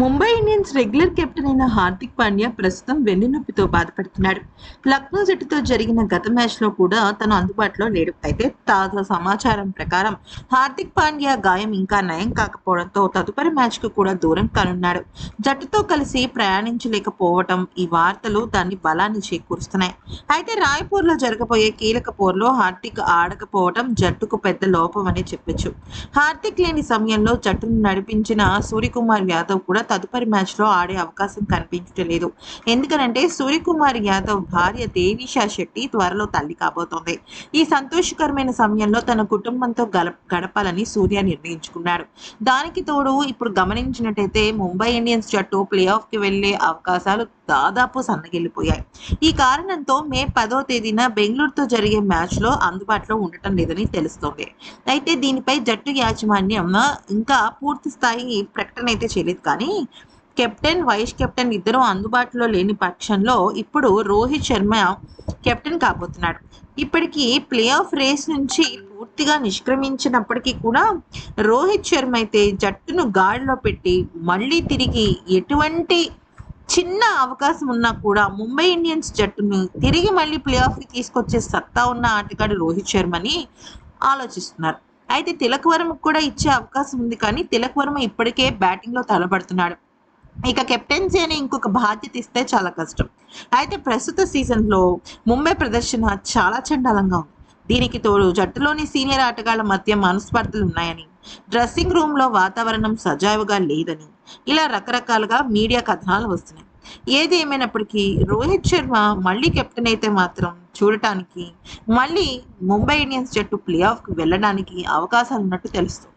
Mumbai Indians regular captain అయిన హార్దిక్ పాండ్యా ప్రస్తుతం వెన్నునొప్పితో బాధపడుతున్నాడు. లక్నో జట్టుతో జరిగిన గత మ్యాచ్లో కూడా తను అందుబాటులో లేడు. అయితే తాజా సమాచారం ప్రకారం హార్దిక్ పాండ్యా గాయం ఇంకా నయం కాకపోవడంతో తదుపరి మ్యాచ్కు కూడా దూరం కానున్నాడు. జట్టుతో కలిసి ప్రయాణించలేకపోవటం ఈ వార్తలు దాన్ని బలాన్ని చేకూరుస్తున్నాయి. అయితే రాయ్పూర్లో జరగబోయే కీలక పోరులో హార్దిక్ ఆడకపోవటం జట్టుకు పెద్ద లోపం అని చెప్పొచ్చు. హార్దిక్ లేని సమయంలో జట్టును నడిపించిన సూర్యకుమార్ యాదవ్ కూడా తదుపరి మ్యాచ్లో ఆడే అవకాశం కనిపించలేదు. ఎందుకనంటే సూర్యకుమార్ యాదవ్ భార్య దేవిషా శెట్టి త్వరలో తల్లి కాబోతోంది. ఈ సంతోషకరమైన సమయంలో తన కుటుంబంతో గడపాలని సూర్య నిర్ణయించుకున్నాడు. దానికి తోడు ఇప్పుడు గమనించినట్టయితే ముంబై ఇండియన్స్ జట్టు ప్లే ఆఫ్ కి వెళ్లే అవకాశాలు దాదాపు సన్నగిల్లిపోయాయి. ఈ కారణంతో మే 10వ తేదీన బెంగళూరుతో జరిగే మ్యాచ్లో అందుబాటులో ఉండటం లేదని తెలుస్తోంది. అయితే దీనిపై జట్టు యాజమాన్యం ఇంకా పూర్తి స్థాయి ప్రకటన అయితే చేయలేదు. కానీ కెప్టెన్ వైస్ కెప్టెన్ ఇద్దరు అందుబాటులో లేని పక్షంలో ఇప్పుడు రోహిత్ శర్మ కెప్టెన్ కాబోతున్నాడు. ఇప్పటికీ ప్లే ఆఫ్ రేస్ నుంచి పూర్తిగా నిష్క్రమించినప్పటికీ కూడా రోహిత్ శర్మ అయితే జట్టును గాడిలో పెట్టి మళ్ళీ తిరిగి ఎటువంటి చిన్న అవకాశం ఉన్నా కూడా ముంబై ఇండియన్స్ జట్టును తిరిగి మళ్ళీ ప్లే ఆఫ్కి తీసుకొచ్చే సత్తా ఉన్న ఆటగాడు రోహిత్ శర్మని ఆలోచిస్తున్నారు. అయితే తిలక్ వర్మకు కూడా ఇచ్చే అవకాశం ఉంది. కానీ తిలక్ వర్మ ఇప్పటికే బ్యాటింగ్లో తలబడుతున్నాడు. ఇక కెప్టెన్సీ అని ఇంకొక బాధ్యత ఇస్తే చాలా కష్టం. అయితే ప్రస్తుత సీజన్లో ముంబై ప్రదర్శన చాలా చండాలంగా ఉంది. దీనికి తోడు జట్టులోని సీనియర్ ఆటగాళ్ల మధ్య మనస్పర్ధలు ఉన్నాయని, డ్రెస్సింగ్ రూమ్లో వాతావరణం సజావుగా లేదని ఇలా రకరకాలుగా మీడియా కథనాలు వస్తున్నాయి. ఏది ఏమైనప్పటికీ రోహిత్ శర్మ మళ్ళీ కెప్టెన్ అయితే మాత్రం చూడటానికి మళ్ళీ ముంబై ఇండియన్స్ జట్టు ప్లే ఆఫ్కి వెళ్ళడానికి అవకాశాలు ఉన్నట్టు తెలుస్తుంది.